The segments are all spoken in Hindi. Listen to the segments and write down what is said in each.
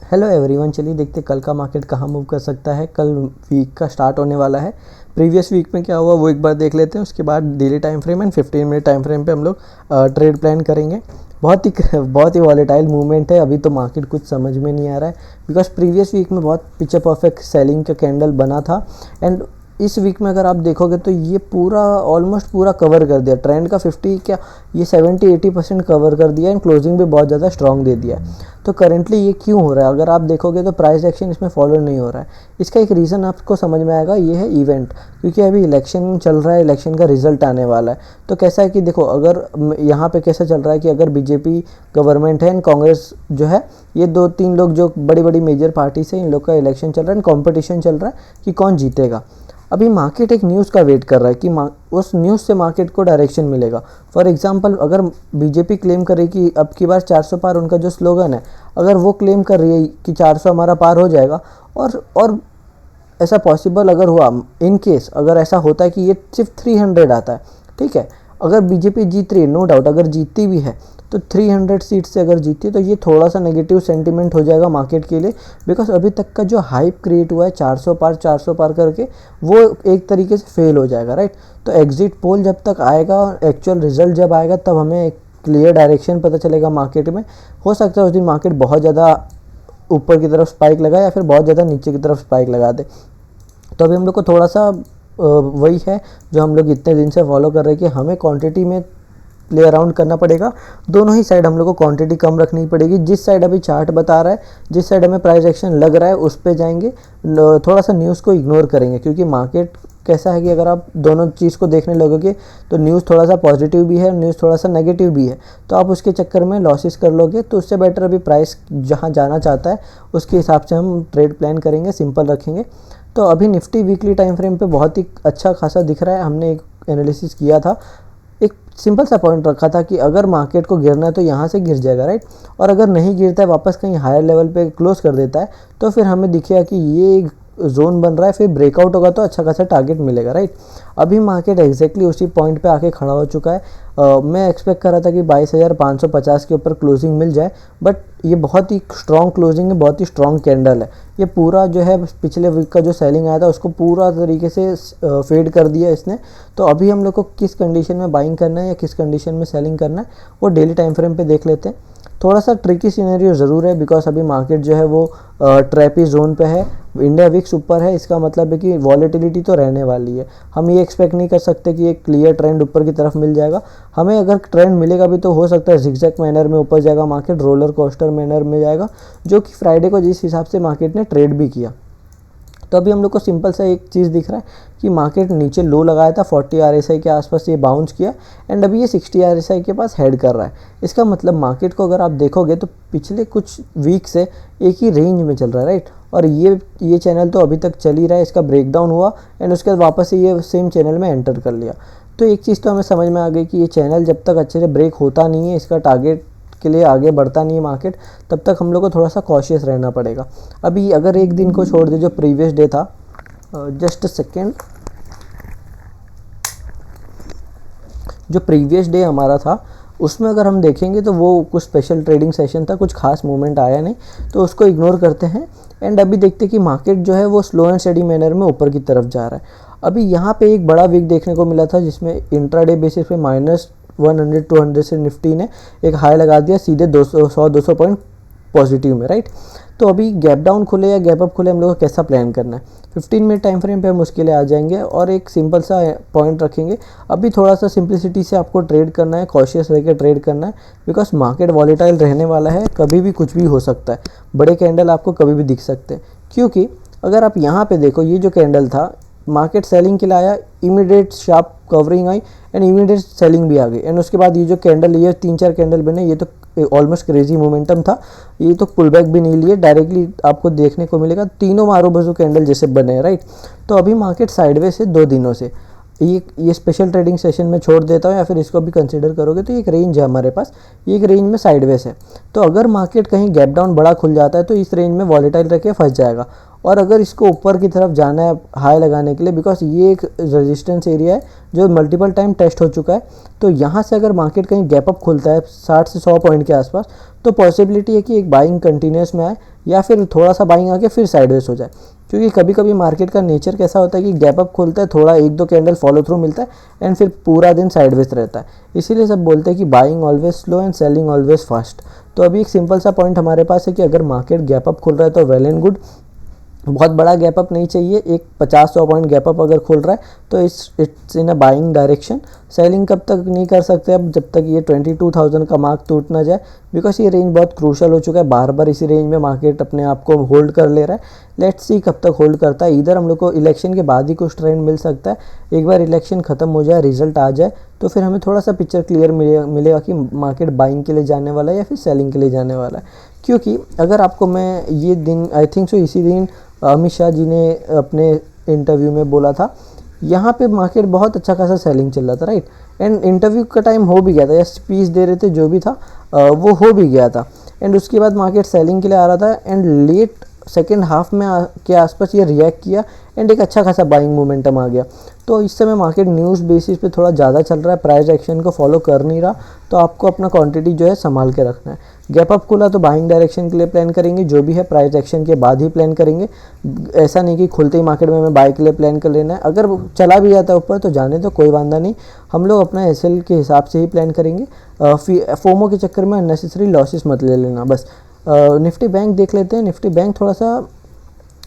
हेलो एवरीवन, चलिए देखते कल का मार्केट कहाँ मूव कर सकता है। कल वीक का स्टार्ट होने वाला है। प्रीवियस वीक में क्या हुआ वो एक बार देख लेते हैं, उसके बाद daily time frame and 15 minute time frame पे हम लोग ट्रेड प्लान करेंगे। बहुत ही वॉलेटाइल मूवमेंट है। अभी तो मार्केट कुछ समझ में नहीं आ रहा है बिकॉज प्रीवियस वीक में बहुत पिक्चर परफेक्ट सेलिंग का कैंडल बना था एंड इस वीक में अगर आप देखोगे तो ये पूरा ऑलमोस्ट पूरा कवर कर दिया। ट्रेंड का 50 क्या ये 70-80% कवर कर दिया एंड क्लोजिंग भी बहुत ज़्यादा स्ट्रॉन्ग दे दिया। तो करेंटली ये क्यों हो रहा है, अगर आप देखोगे तो प्राइस एक्शन इसमें फॉलो नहीं हो रहा है। इसका एक रीज़न आपको समझ में आएगा, ये है इवेंट। क्योंकि अभी इलेक्शन चल रहा है, इलेक्शन का रिजल्ट आने वाला है। तो कैसा है कि देखो, अगर यहाँ पे कैसा चल रहा है कि अगर बीजेपी गवर्नमेंट है एंड कांग्रेस जो है, ये 2-3 लोग जो बड़ी बड़ी मेजर पार्टी से इन लोग का इलेक्शन चल रहा है एंड कॉम्पिटिशन चल रहा है कि कौन जीतेगा। अभी मार्केट एक न्यूज़ का वेट कर रहा है कि उस न्यूज़ से मार्केट को डायरेक्शन मिलेगा। फॉर एग्जांपल, अगर बीजेपी क्लेम करे कि अब की बार 400 पार, उनका जो स्लोगन है, अगर वो क्लेम कर रही है कि 400 हमारा पार हो जाएगा, और ऐसा पॉसिबल अगर हुआ, इन केस अगर ऐसा होता है कि ये सिर्फ 300 आता है, ठीक है, अगर बीजेपी जीत रही है, नो डाउट अगर जीतती भी है तो 300 सीट से अगर जीतती है तो ये थोड़ा सा नेगेटिव सेंटीमेंट हो जाएगा मार्केट के लिए। बिकॉज अभी तक का जो हाइप क्रिएट हुआ है 400 पार करके, वो एक तरीके से फेल हो जाएगा, राइट। तो एग्जिट पोल जब तक आएगा, एक्चुअल रिजल्ट जब आएगा, तब हमें एक क्लियर डायरेक्शन पता चलेगा मार्केट में। हो सकता है उस दिन मार्केट बहुत ज़्यादा ऊपर की तरफ स्पाइक लगाए या फिर बहुत ज़्यादा नीचे की तरफ स्पाइक लगा दे। तो अभी हम लोग को थोड़ा सा वही है जो हम लोग इतने दिन से फॉलो कर रहे हैं कि हमें क्वांटिटी में प्ले अराउंड करना पड़ेगा। दोनों ही साइड हम लोग को क्वांटिटी कम रखनी पड़ेगी। जिस साइड अभी चार्ट बता रहा है, जिस साइड हमें प्राइस एक्शन लग रहा है, उस पे जाएंगे। थोड़ा सा न्यूज़ को इग्नोर करेंगे, क्योंकि मार्केट कैसा है कि अगर आप दोनों चीज़ को देखने लगोगे तो न्यूज़ थोड़ा सा पॉजिटिव भी है, न्यूज़ थोड़ा सा नेगेटिव भी है, तो आप उसके चक्कर में लॉसेस कर लोगे। तो उससे बेटर अभी प्राइस जहाँ जाना चाहता है उसके हिसाब से हम ट्रेड प्लान करेंगे, सिंपल रखेंगे। तो अभी निफ्टी वीकली टाइम फ्रेम पे बहुत ही अच्छा खासा दिख रहा है। हमने एक एनालिसिस किया था, एक सिंपल सा पॉइंट रखा था कि अगर मार्केट को गिरना है तो यहाँ से गिर जाएगा, राइट। और अगर नहीं गिरता है, वापस कहीं हायर लेवल पे क्लोज कर देता है, तो फिर हमें दिखेगा कि ये एक जोन बन रहा है, फिर ब्रेकआउट होगा तो अच्छा खासा टारगेट मिलेगा, राइट। अभी मार्केट एग्जैक्टली उसी पॉइंट पे आके खड़ा हो चुका है। मैं एक्सपेक्ट कर रहा था कि 22,550 के ऊपर क्लोजिंग मिल जाए, बट ये बहुत ही स्ट्रॉन्ग क्लोजिंग है, बहुत ही स्ट्रॉन्ग कैंडल है। ये पूरा जो है पिछले वीक का जो सेलिंग आया था उसको पूरा तरीके से फेड कर दिया इसने। तो अभी हम लोग को किस कंडीशन में बाइंग करना है या किस कंडीशन में सेलिंग करना है वो डेली टाइम फ्रेम पे देख लेते हैं। थोड़ा सा ट्रिकी सिनेरियो ज़रूर है, बिकॉज अभी मार्केट जो है वो ट्रैपी जोन पे है, इंडिया विक्स ऊपर है। इसका मतलब है कि वॉलेटिलिटी तो रहने वाली है। हम ये एक्सपेक्ट नहीं कर सकते कि एक क्लियर ट्रेंड ऊपर की तरफ मिल जाएगा। हमें अगर ट्रेंड मिलेगा भी तो हो सकता है जिगजैग मैनर में ऊपर जाएगा मार्केट, रोलर कोस्टर मैनर में जाएगा, जो कि फ्राइडे को जिस हिसाब से मार्केट ने ट्रेड भी किया। तो अभी हम लोग को सिंपल सा एक चीज़ दिख रहा है कि मार्केट नीचे लो लगाया था 40 RSI के आसपास, ये बाउंस किया एंड अभी ये 60 RSI के पास हेड कर रहा है। इसका मतलब मार्केट को अगर आप देखोगे तो पिछले कुछ वीक से एक ही रेंज में चल रहा है, राइट। और ये चैनल तो अभी तक चल ही रहा है, इसका ब्रेकडाउन हुआ एंड उसके बाद वापस से ये सेम चैनल में एंटर कर लिया। तो एक चीज़ तो हमें समझ में आ गई कि ये चैनल जब तक अच्छे से ब्रेक होता नहीं है, इसका टारगेट के लिए आगे बढ़ता नहीं है मार्केट, तब तक हम लोग को थोड़ा सा कॉशियस रहना पड़ेगा। अभी अगर एक दिन को छोड़ दे, जो प्रीवियस डे था, जस्ट सेकेंड, जो प्रीवियस डे हमारा था उसमें अगर हम देखेंगे तो वो कुछ स्पेशल ट्रेडिंग सेशन था, कुछ खास मूवमेंट आया नहीं, तो उसको इग्नोर करते हैं। एंड अभी देखते हैं कि मार्केट जो है वो स्लो एंड स्टेडी मैनर में ऊपर की तरफ जा रहा है। अभी यहाँ पे एक बड़ा वीक देखने को मिला था जिसमें इंट्राडे बेसिस पे -100-200 से निफ्टी ने एक हाई लगा दिया सीधे 100-200 पॉइंट पॉजिटिव में, राइट। तो अभी गैप डाउन खुले या गैप अप खुले, हम लोग को कैसा प्लान करना है। 15 मिनट टाइम फ्रेम पे हम उसके लिए आ जाएंगे और एक सिंपल सा पॉइंट रखेंगे। अभी थोड़ा सा सिंप्लिसिटी से आपको ट्रेड करना है, कॉशियस रह के ट्रेड करना है, बिकॉज मार्केट वॉलेटाइल रहने वाला है, कभी भी कुछ भी हो सकता है। बड़े कैंडल आपको कभी भी दिख सकते हैं, क्योंकि अगर आप यहाँ पे देखो, ये जो कैंडल था मार्केट सेलिंग के लिए आया, immediate sharp covering I and immediate selling भी आ गई। एंड उसके बाद ये जो कैंडल, ये 3-4 कैंडल बने, ये तो ऑलमोस्ट क्रेजी मोमेंटम था। ये तो पुल बैक भी नहीं लिए, डायरेक्टली आपको देखने को मिलेगा तीनों मारो बजू कैंडल जैसे बने हैं, राइट। तो अभी मार्केट साइडवे से 2 दिनों से ये स्पेशल ट्रेडिंग सेशन में छोड़ देता हूँ, या फिर इसको भी कंसिडर करोगे तो एक रेंज है हमारे पास, ये एक रेंज में साइडवेज है। तो अगर मार्केट कहीं गैप डाउन बड़ा खुल जाता है तो इस रेंज में वॉलेटाइल रह के फंस जाएगा। और अगर इसको ऊपर की तरफ जाना है हाई लगाने के लिए, बिकॉज ये एक रेजिस्टेंस एरिया है जो मल्टीपल टाइम टेस्ट हो चुका है, तो यहाँ से अगर मार्केट कहीं गैप अप खुलता है 60 से 100 पॉइंट के आसपास, तो पॉसिबिलिटी है कि एक बाइंग कंटिन्यूस में आए या फिर थोड़ा सा बाइंग आके फिर साइडवेज हो जाए। क्योंकि कभी कभी मार्केट का नेचर कैसा होता है कि गैप अप खुलता है, थोड़ा 1-2 कैंडल फॉलो थ्रू मिलता है एंड फिर पूरा दिन साइडवेज रहता है। इसीलिए सब बोलते हैं कि buying always slow and selling always fast. तो अभी एक सिंपल सा पॉइंट हमारे पास है कि अगर मार्केट गैप अप खुल रहा है तो वेल एंड गुड, बहुत बड़ा गैप अप नहीं चाहिए, एक 50-100 पॉइंट गैप अप अगर खुल रहा है तो it's in a buying direction. Selling कब तक नहीं कर सकते अब, जब तक ये 22,000 का मार्क टूट ना जाए, बिकॉज ये रेंज बहुत क्रूशल हो चुका है, बार बार इसी रेंज में मार्केट अपने आप को होल्ड कर ले रहा है। लेट्स सी कब तक होल्ड करता है। इधर हम लोग को इलेक्शन के बाद ही कुछ ट्रेंड मिल सकता है, एक बार इलेक्शन खत्म हो जाए, रिजल्ट आ जाए, तो फिर हमें थोड़ा सा पिक्चर क्लियर मिलेगा कि मार्केट बाइंग के लिए जाने वाला है या फिर सेलिंग के लिए जाने वाला है। क्योंकि अगर आपको मैं ये दिन, आई थिंक सो इसी दिन अमित शाह जी ने अपने इंटरव्यू में बोला था, यहाँ पे मार्केट बहुत अच्छा खासा सेलिंग चल रहा था, राइट, एंड इंटरव्यू का टाइम हो भी गया था या स्पीच दे रहे थे, जो भी था वो हो भी गया था, एंड उसके बाद मार्केट सेलिंग के लिए आ रहा था एंड लेट सेकेंड हाफ में के आसपास ये रिएक्ट किया एंड एक अच्छा खासा बाइंग मोमेंटम आ गया। तो इस समय मार्केट न्यूज़ बेसिस पे थोड़ा ज़्यादा चल रहा है, प्राइस एक्शन को फॉलो कर नहीं रहा, तो आपको अपना क्वांटिटी जो है संभाल के रखना है। गैप अप खुला तो बाइंग डायरेक्शन के लिए प्लान करेंगे, जो भी है प्राइस एक्शन के बाद ही प्लान करेंगे। ऐसा नहीं कि खुलते ही मार्केट में हमें बाय के लिए प्लान कर लेना है, अगर चला भी जाता है ऊपर तो जाने तो कोई वांदा नहीं, हम लोग अपना एसएल के हिसाब से ही प्लान करेंगे। फोमो के चक्कर में अननेसेसरी लॉसेस मत ले लेना बस। निफ्टी बैंक देख लेते हैं। निफ्टी बैंक थोड़ा सा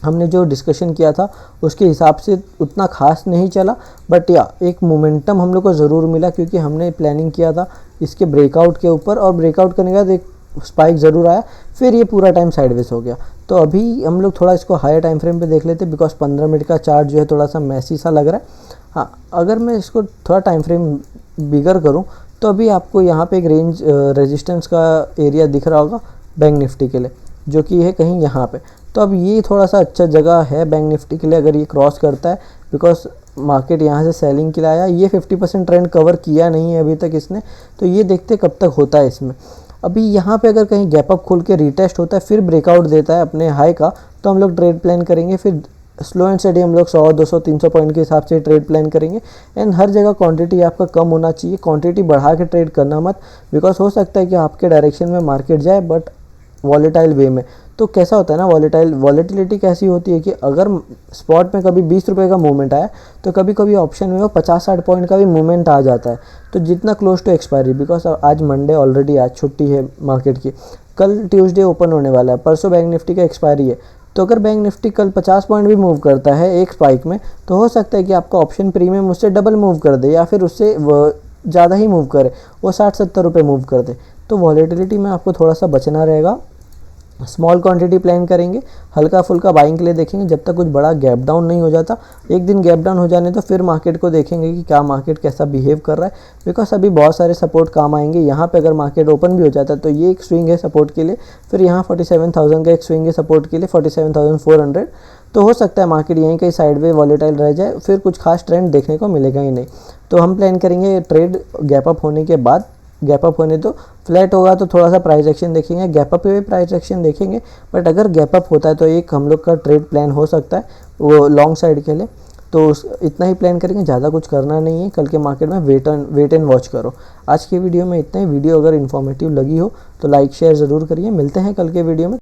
हमने जो डिस्कशन किया था उसके हिसाब से उतना खास नहीं चला, बट या एक मोमेंटम हम लोग को ज़रूर मिला, क्योंकि हमने प्लानिंग किया था इसके ब्रेकआउट के ऊपर, और ब्रेकआउट करने के बाद एक स्पाइक ज़रूर आया, फिर ये पूरा टाइम साइडवेज हो गया। तो अभी हम लोग थोड़ा इसको हायर टाइम फ्रेम पे देख लेते हैं, बिकॉज 15 मिनट का चार्ट जो है थोड़ा सा मैसी सा लग रहा है। हाँ, अगर मैं इसको थोड़ा टाइम फ्रेम बिगर करूँ तो अभी आपको यहाँ पे एक रेंज रेजिस्टेंस का एरिया दिख रहा होगा बैंक निफ्टी के लिए, जो कि है कहीं यहाँ पे। तो अब ये थोड़ा सा अच्छा जगह है बैंक निफ्टी के लिए अगर ये क्रॉस करता है, बिकॉज मार्केट यहाँ से सेलिंग के लिए आया। ये 50% ट्रेंड कवर किया नहीं है अभी तक इसने, तो ये देखते कब तक होता है इसमें। अभी यहाँ पे अगर कहीं गैप अप खोल के रीटेस्ट होता है, फिर ब्रेकआउट देता है अपने हाई का, तो हम लोग ट्रेड प्लान करेंगे। फिर स्लो एंड स्टडी हम लोग 100, 200, 300 पॉइंट के हिसाब से ट्रेड प्लान करेंगे। एंड हर जगह क्वांटिटी आपका कम होना चाहिए, क्वांटिटी बढ़ा के ट्रेड करना मत, बिकॉज हो सकता है कि आपके डायरेक्शन में मार्केट जाए बट वॉलेटाइल वे में। तो कैसा होता है ना, वॉलेटिलिटी कैसी होती है कि अगर स्पॉट में कभी 20 रुपये का मूवमेंट आया तो कभी कभी ऑप्शन में वो 50-60 पॉइंट का भी मूवमेंट आ जाता है। तो जितना क्लोज टू एक्सपायरी, बिकॉज आज मंडे ऑलरेडी, आज छुट्टी है मार्केट की, कल ट्यूसडे ओपन होने वाला है, परसों बैंक निफ्टी का एक्सपायरी है। तो अगर बैंक निफ्टी कल 50 पॉइंट भी मूव करता है एक स्पाइक में, तो हो सकता है कि आपका ऑप्शन प्रीमियम उससे डबल मूव कर दे या फिर उससे ज़्यादा ही मूव करे, वो 60-70 रुपये मूव कर दे। तो वॉलेटिलिटी में आपको थोड़ा सा बचना रहेगा। स्मॉल क्वांटिटी प्लान करेंगे, हल्का फुल्का बाइंग के लिए देखेंगे जब तक कुछ बड़ा गैप डाउन नहीं हो जाता। एक दिन गैप डाउन हो जाने तो फिर मार्केट को देखेंगे कि क्या मार्केट कैसा बिहेव कर रहा है, बिकॉज अभी बहुत सारे सपोर्ट काम आएंगे। यहाँ पे अगर मार्केट ओपन भी हो जाता है तो ये एक स्विंग है सपोर्ट के लिए, फिर यहाँ 47,000 का एक स्विंग है सपोर्ट के लिए, 47,400। तो हो सकता है मार्केट यहीं कहीं साइडवे वॉलेटाइल रह जाए, फिर कुछ खास ट्रेंड देखने को मिलेगा ही नहीं। तो हम प्लान करेंगे ट्रेड गैप अप होने के बाद, गैप अप होने तो फ्लैट होगा तो थोड़ा सा प्राइस एक्शन देखेंगे, गैप अप पे भी प्राइस एक्शन देखेंगे, बट अगर गैप अप होता है तो एक हम लोग का ट्रेड प्लान हो सकता है वो लॉन्ग साइड के लिए। तो इतना ही प्लान करेंगे, ज़्यादा कुछ करना नहीं है। कल के मार्केट में वेट एंड वॉच करो। आज के वीडियो में इतना ही। वीडियो अगर इन्फॉर्मेटिव लगी हो तो लाइक शेयर ज़रूर करिए। मिलते हैं कल के वीडियो में।